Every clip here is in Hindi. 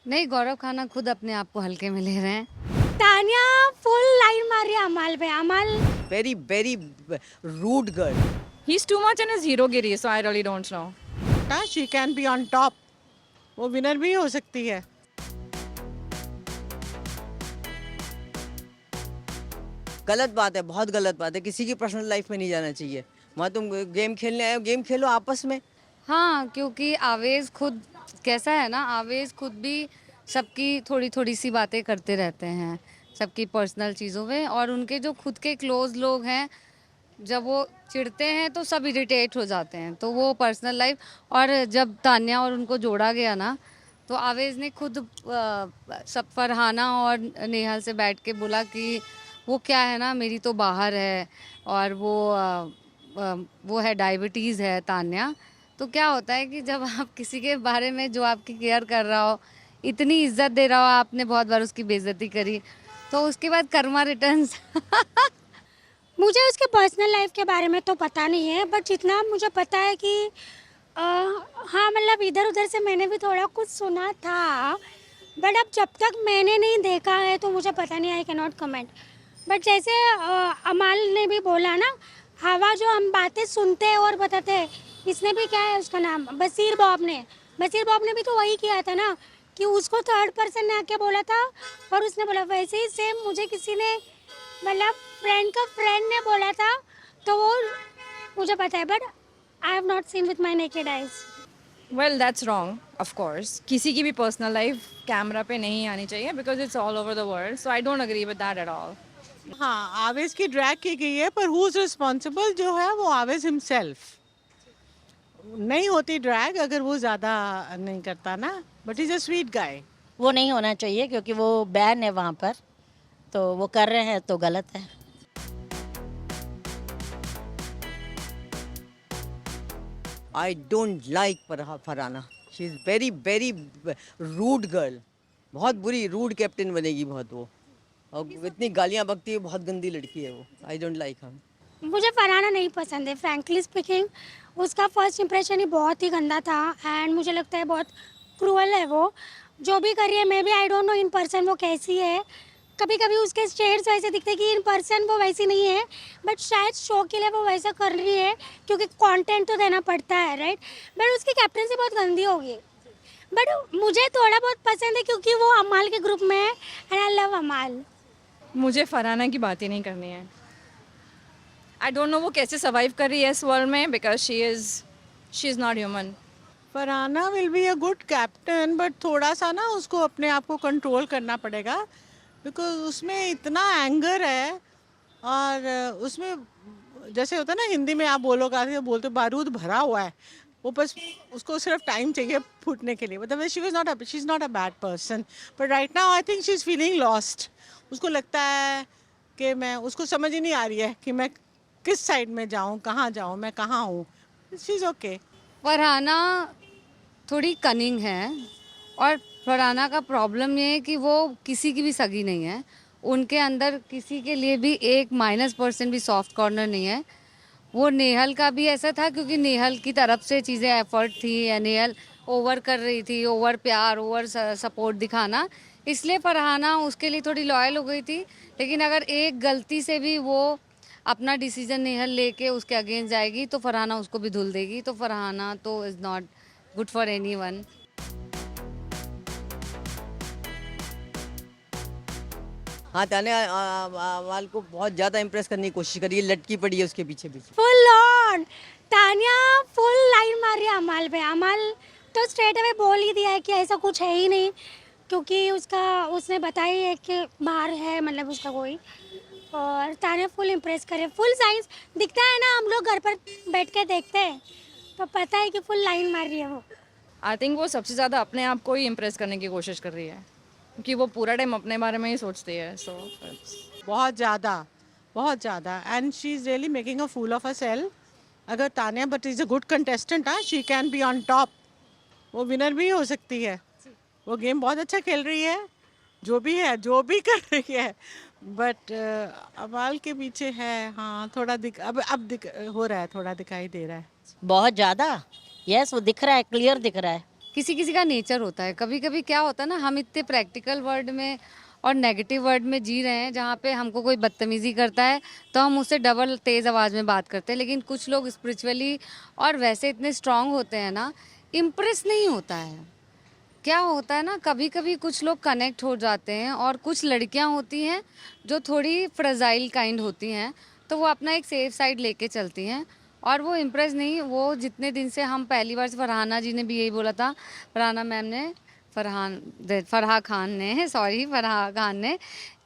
नहीं, गौरव खाना खुद अपने आप को हल्के में ले रहे हैं। तानिया फुल लाइन मार रही है अमाल पे। अमाल very rude girl. He's too much in his herogiri, so I really don't know. She can be on top, वो विनर भी हो सकती है। गलत बात है, बहुत गलत बात है। किसी की पर्सनल लाइफ में नहीं जाना चाहिए। वहाँ तुम गेम खेलने आए हो, गेम खेलो आपस में। हाँ, क्योंकि आवेश खुद कैसा है ना, आवेश खुद भी सबकी थोड़ी थोड़ी सी बातें करते रहते हैं, सबकी पर्सनल चीज़ों में। और उनके जो खुद के क्लोज लोग हैं, जब वो चिढ़ते हैं तो सब इरिटेट हो जाते हैं, तो वो पर्सनल लाइफ। और जब तान्या और उनको जोड़ा गया ना, तो आवेश ने खुद सब फरहाना और नेहल से बैठ के बोला कि वो क्या है ना, मेरी तो बाहर है, और वो है डायबिटीज़ है तान्या। तो क्या होता है कि जब आप किसी के बारे में जो आपकी केयर कर रहा हो, इतनी इज्जत दे रहा हो, आपने बहुत बार उसकी बेइज्जती करी, तो उसके बाद कर्मा रिटर्न्स। मुझे उसके पर्सनल लाइफ के बारे में तो पता नहीं है, बट जितना मुझे पता है कि हाँ मतलब इधर उधर से मैंने भी थोड़ा कुछ सुना था, बट अब जब तक मैंने नहीं देखा है तो मुझे पता नहीं, I can not comment. But जैसे अमाल ने भी बोला ना, हवा जो हम बातें सुनते हैं और बताते हैं, इसने भी क्या है उसका नाम, बशीर बॉब ने भी तो वही किया था ना, कि उसको थर्ड पर्सन ने आके बोला था और उसने बोला। वैसे ही सेम मुझे किसी ने, मतलब फ्रेंड का फ्रेंड ने बोला था, तो वो मुझे पता है, but I have not seen with my naked eyes. Well, that's wrong, of course. किसी की भी पर्सनल लाइफ कैमरा पे नहीं आनी चाहिए because it's all over the world. So I don't agree with that at all. हाँ, आवेश की ड्रैग की गई है, पर हु इज रिस्पॉन्सिबल जो है वो आवेश हिमसेल्फ। नहीं होती ड्रैग अगर वो ज़्यादा नहीं करता ना, but is a sweet guy. वो नहीं होना चाहिए क्योंकि वो बैन है वहाँ पर, तो वो कर रहे हैं तो गलत है। I don't like Farhana. She is very rude girl। बहुत बुरी रूड कैप्टन बनेगी बहुत वो, और इतनी गालियाँ बकती है, बहुत गंदी लड़की है वो। आई डोंट लाइक हर। मुझे फरहाना नहीं पसंद है, फ्रैंकली स्पीकिंग। उसका फर्स्ट इंप्रेशन ही बहुत ही गंदा था, एंड मुझे लगता है बहुत क्रूअल है वो। जो भी कर रही है, maybe I don't know in person वो कैसी है। कभी कभी उसके शेड्स वैसे दिखते हैं कि इन पर्सन वो वैसी नहीं है, बट शायद शो के लिए वो वैसा कर रही है क्योंकि कंटेंट तो देना पड़ता है, राइट। बट उसकी कैप्टनसी बहुत गंदी होगी। बट मुझे थोड़ा बहुत पसंद है क्योंकि वो अमाल के ग्रुप में है, एंड आई लव अमाल। मुझे फरहाना की बात ही नहीं करनी है। आई डोंट नो वो कैसे सर्वाइव कर रही है इस वर्ल्ड में because she is not human. Farhana will be a good captain, but थोड़ा सा ना उसको अपने आप को कंट्रोल करना पड़ेगा, बिकॉज उसमें इतना एंगर है। और उसमें जैसे होता है ना, हिंदी में आप बोलते बारूद भरा हुआ है, वो बस उसको सिर्फ टाइम चाहिए फूटने के लिए। मतलब she is not a bad person, but right now I think she is feeling lost. उसको लगता है कि उसको समझ ही नहीं आ रही है कि मैं किस साइड में जाऊँ, कहाँ जाऊँ, मैं कहाँ हूँ। She is okay. फरहाना थोड़ी कनिंग है, और फरहाना का प्रॉब्लम ये है कि वो किसी की भी सगी नहीं है। उनके अंदर किसी के लिए भी एक -% भी सॉफ्ट कॉर्नर नहीं है। वो नेहल का भी ऐसा था क्योंकि नेहल की तरफ से चीज़ें एफर्ट थी, या नेहल ओवर कर रही थी, ओवर प्यार, ओवर सपोर्ट दिखाना, इसलिए फरहाना उसके लिए थोड़ी लॉयल हो गई थी। लेकिन अगर एक गलती से भी वो अपना डिसीजन नेहल लेके उसके अगेंस्ट जाएगी तो फरहाना उसको भी धुल देगी। तो फरहाना तो is not good for anyone. हाँ, तान्या अमाल को बहुत ज़्यादा इम्प्रेस करने की कोशिश करी है, लटकी पड़ी है उसके पीछे पीछे। Full on Tania full line मार रही है अमाल पे। अमाल तो स्ट्रेट अवे बोल ही दिया है कि ऐसा कुछ है ही नहीं, क्योंकि उसने बताई है कि बाहर है, मतलब उसका कोई। और तानिया फुल इम्प्रेस करे, फुल साइंस दिखता है ना, हम लोग घर पर बैठ के देखते हैं तो पता है कि फुल लाइन मार रही है वो। आई थिंक वो सबसे ज़्यादा अपने आप को ही इम्प्रेस करने की कोशिश कर रही है क्योंकि वो पूरा टाइम अपने बारे में ही सोचती है। सो बहुत ज़्यादा and she is really making a fool of herself. अगर Tanya but is a good contestant, हाँ, she can be on top, वो विनर भी हो सकती है। वो गेम बहुत अच्छा खेल रही है, जो भी कर रही है, बट अमाल के पीछे है। हाँ, थोड़ा हो रहा है, थोड़ा दिखाई दे रहा है। बहुत ज़्यादा, यस, वो दिख रहा है, क्लियर दिख रहा है। किसी किसी का नेचर होता है। कभी कभी क्या होता है ना, हम इतने प्रैक्टिकल वर्ड में और नेगेटिव वर्ड में जी रहे हैं, जहाँ पे हमको कोई बदतमीज़ी करता है तो हम उससे डबल तेज़ आवाज़ में बात करते हैं। लेकिन कुछ लोग स्पिरिचुअली और वैसे इतने स्ट्रांग होते हैं ना, इम्प्रेस नहीं होता है। क्या होता है ना, कभी कभी कुछ लोग कनेक्ट हो जाते हैं, और कुछ लड़कियां होती हैं जो थोड़ी फ्रजाइल काइंड होती हैं, तो वो अपना एक सेफ साइड लेके चलती हैं, और वो इम्प्रेस नहीं। वो जितने दिन से हम पहली बार से फरहाना जी ने भी यही बोला था, फरहाना मैम ने, फरहा खान ने, सॉरी फरहा खान ने,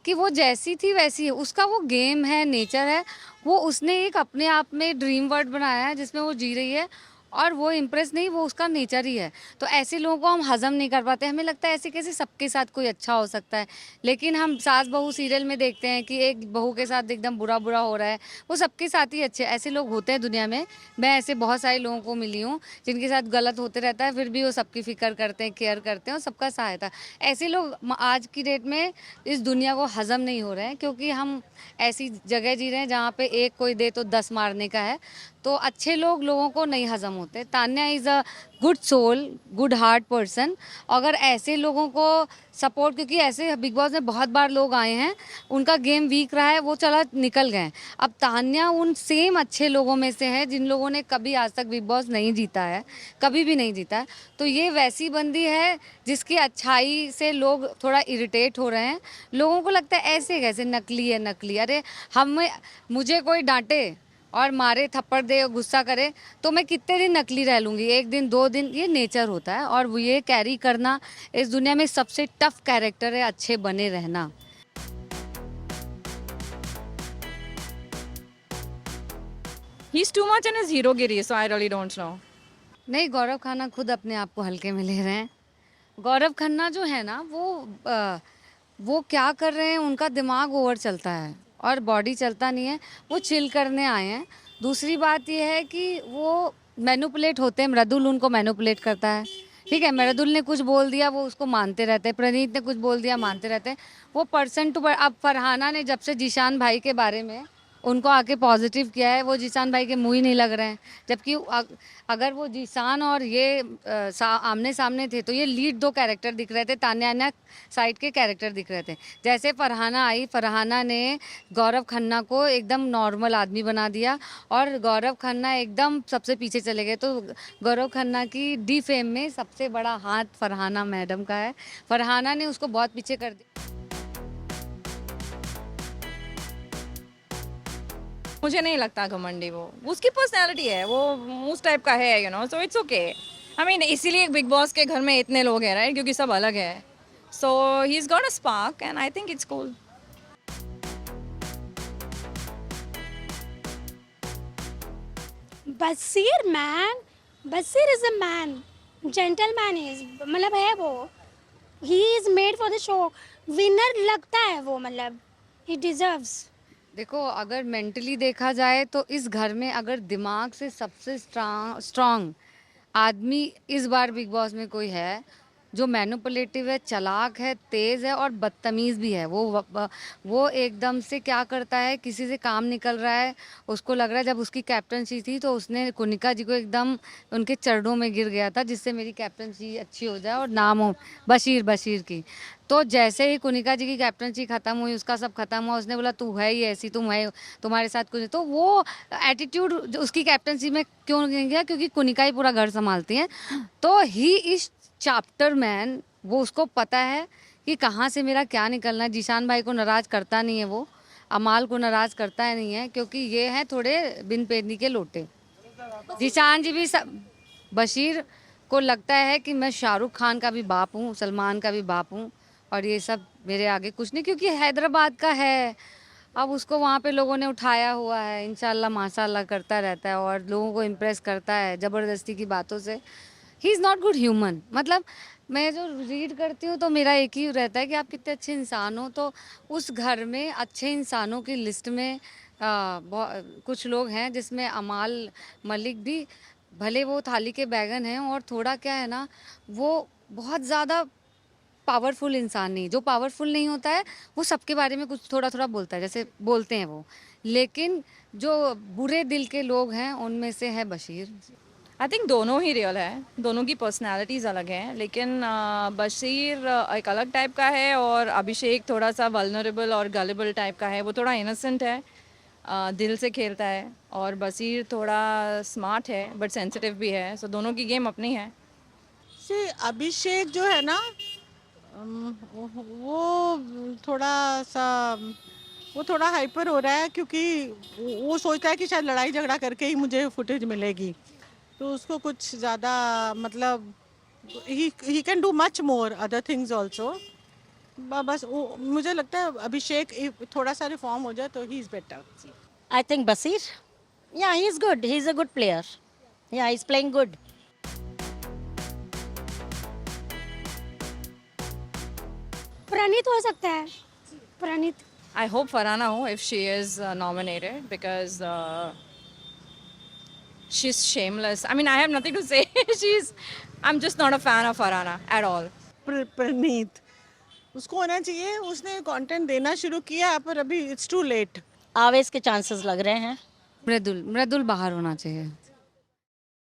कि वो जैसी थी वैसी है, उसका वो गेम है, नेचर है, वो उसने एक अपने आप में ड्रीम वर्ल्ड बनाया है जिसमें वो जी रही है, और वो इम्प्रेस नहीं, वो उसका नेचर ही है। तो ऐसे लोगों को हम हज़म नहीं कर पाते, हमें लगता है ऐसे कैसे सबके साथ कोई अच्छा हो सकता है। लेकिन हम सास बहू सीरियल में देखते हैं कि एक बहू के साथ एकदम बुरा बुरा हो रहा है, वो सबके साथ ही अच्छे, ऐसे लोग होते हैं दुनिया में। मैं ऐसे बहुत सारे लोगों को मिली हूँ जिनके साथ गलत होते रहता है, फिर भी वो सबकी फिक्र करते हैं, केयर करते हैं और सबका सहायता। ऐसे लोग आज की डेट में इस दुनिया को हज़म नहीं हो रहे हैं, क्योंकि हम ऐसी जगह जी रहे हैं जहाँ पे एक कोई दे तो 10 मारने का है। तो अच्छे लोग लोगों को नहीं हजम होते। Tanya is a good soul, good heart person. अगर ऐसे लोगों को सपोर्ट, क्योंकि ऐसे बिग बॉस में बहुत बार लोग आए हैं, उनका गेम वीक रहा है, वो चला निकल गए। अब तान्या उन सेम अच्छे लोगों में से है जिन लोगों ने कभी आज तक बिग बॉस नहीं जीता है, कभी भी नहीं जीता है। तो ये वैसी बंदी है जिसकी अच्छाई से लोग थोड़ा इरिटेट हो रहे हैं। लोगों को लगता है ऐसे कैसे, नकली है नकली। अरे मुझे कोई डांटे और मारे, थप्पड़ दे और गुस्सा करे तो मैं कितने दिन नकली रह लूँगी, एक दिन 2 दिन, ये नेचर होता है। और वो ये कैरी करना इस दुनिया में सबसे टफ कैरेक्टर है, अच्छे बने रहना। He's too much in his herogiri, so I really don't know. नहीं, गौरव खन्ना खुद अपने आप को हल्के में ले रहे हैं। गौरव खन्ना जो है ना, वो क्या कर रहे हैं, उनका दिमाग ओवर चलता है और बॉडी चलता नहीं है। वो चिल करने आए हैं। दूसरी बात ये है कि वो मैनिपुलेट होते हैं। मृदुल उनको मैनिपुलेट करता है, ठीक है। मृदुल ने कुछ बोल दिया, वो उसको मानते रहते हैं। प्रणीत ने कुछ बोल दिया, मानते रहते हैं। वो पर्सन टू अब फरहाना ने जब से जीशान भाई के बारे में उनको आके पॉजिटिव किया है, वो जीशान भाई के मुँह ही नहीं लग रहे हैं। जबकि अगर वो जीशान और ये आमने सामने थे तो ये लीड 2 कैरेक्टर दिख रहे थे, तान्या साइड के कैरेक्टर दिख रहे थे। जैसे फरहाना आई, फरहाना ने गौरव खन्ना को एकदम नॉर्मल आदमी बना दिया, और गौरव खन्ना एकदम सबसे पीछे चले गए। तो गौरव खन्ना की डी फेम में सबसे बड़ा हाथ फरहाना मैडम का है। फरहाना ने उसको बहुत पीछे कर दिया। मुझे नहीं लगता घमंडी, वो उसकी पर्सनैलिटी है, वो उस टाइप का है, you know, so it's okay. I mean इसीलिए बिग बॉस के घर में इतने लोग हैं, राइट, क्योंकि सब अलग है। So he is got a spark and I think it's cool. Basheer man, Basheer is a man, gentleman is, मतलब है वो, he is made for the show, winner लगता है वो, मतलब ही डिजर्व्स। देखो, अगर मेंटली देखा जाए तो इस घर में अगर दिमाग से सबसे स्ट्रांग आदमी इस बार बिग बॉस में कोई है, जो मैनिपुलेटिव है, चालाक है, तेज़ है और बदतमीज़ भी है। वो एकदम से क्या करता है, किसी से काम निकल रहा है, उसको लग रहा है जब उसकी कैप्टनसी थी तो उसने कुनिका जी को एकदम उनके चरणों में गिर गया था, जिससे मेरी कैप्टनसी अच्छी हो जाए और नाम हो बशीर की। तो जैसे ही कुनिका जी की कैप्टनसी ख़त्म हुई, उसका सब खत्म हुआ, उसने बोला तू है ही ऐसी, तुम है, तुम्हारे साथ कुछ। तो वो एटीट्यूड उसकी कैप्टनसी में क्यों नहीं गया, क्योंकि कुनिका ही पूरा घर संभालती हैं। तो ही इज चैप्टर मैन, वो उसको पता है कि कहाँ से मेरा क्या निकलना है। जीशान भाई को नाराज़ करता नहीं है, वो अमाल को नाराज़ करता है नहीं है, क्योंकि ये हैं थोड़े बिन पेदनी के लोटे। जीशान जी भी बशीर को लगता है कि मैं शाहरुख खान का भी बाप हूँ, सलमान का भी बाप हूँ, और ये सब मेरे आगे कुछ नहीं, क्योंकि हैदराबाद का है। अब उसको वहाँ पे लोगों ने उठाया हुआ है, इंशाल्लाह माशाल्लाह करता रहता है और लोगों को इम्प्रेस करता है ज़बरदस्ती की बातों से। He is not good human. मतलब मैं जो रीड करती हूँ तो मेरा एक ही रहता है कि आप कितने अच्छे इंसान हो। तो उस घर में अच्छे इंसानों की लिस्ट में कुछ लोग हैं, जिसमें अमाल मलिक भी, भले वो थाली के बैगन हैं और थोड़ा क्या है ना, वो बहुत ज़्यादा पावरफुल इंसान नहीं। जो पावरफुल नहीं होता है वो सबके बारे में कुछ थोड़ा थोड़ा बोलता है, जैसे बोलते हैं वो। लेकिन जो बुरे दिल के लोग हैं उनमें से है बशीर। आई थिंक दोनों ही रियल है, दोनों की पर्सनालिटीज़ अलग हैं, लेकिन बशीर एक अलग टाइप का है और अभिषेक थोड़ा सा वल्नरेबल और गलेबल टाइप का है। वो थोड़ा इनोसेंट है, दिल से खेलता है, और बशीर थोड़ा स्मार्ट है बट सेंसिटिव भी है। सो दोनों की गेम अपनी है। से अभिषेक जो है ना, वो थोड़ा सा, वो थोड़ा हाइपर हो रहा है, क्योंकि वो सोचता है कि शायद लड़ाई झगड़ा करके ही मुझे फुटेज मिलेगी, तो उसको कुछ ज़्यादा मतलब he can do much more other things also. बस वो मुझे लगता है अभिषेक थोड़ा सा रिफॉर्म हो जाए तो he is better. I think Basir, yeah, he's good. He's a good player. Yeah, he's playing good. प्रणीत हो सकता है, प्रणीत। I hope Farhana ho if she is nominated, because she's shameless. I mean, I have nothing to say. I'm just not a fan of Farhana at all. प्रणीत उसको होना चाहिए, उसने कंटेंट देना शुरू किया पर अभी इट्स टू लेट। आवेश के चांसेस लग रहे हैं। मृदुल, मृदुल बाहर होना चाहिए।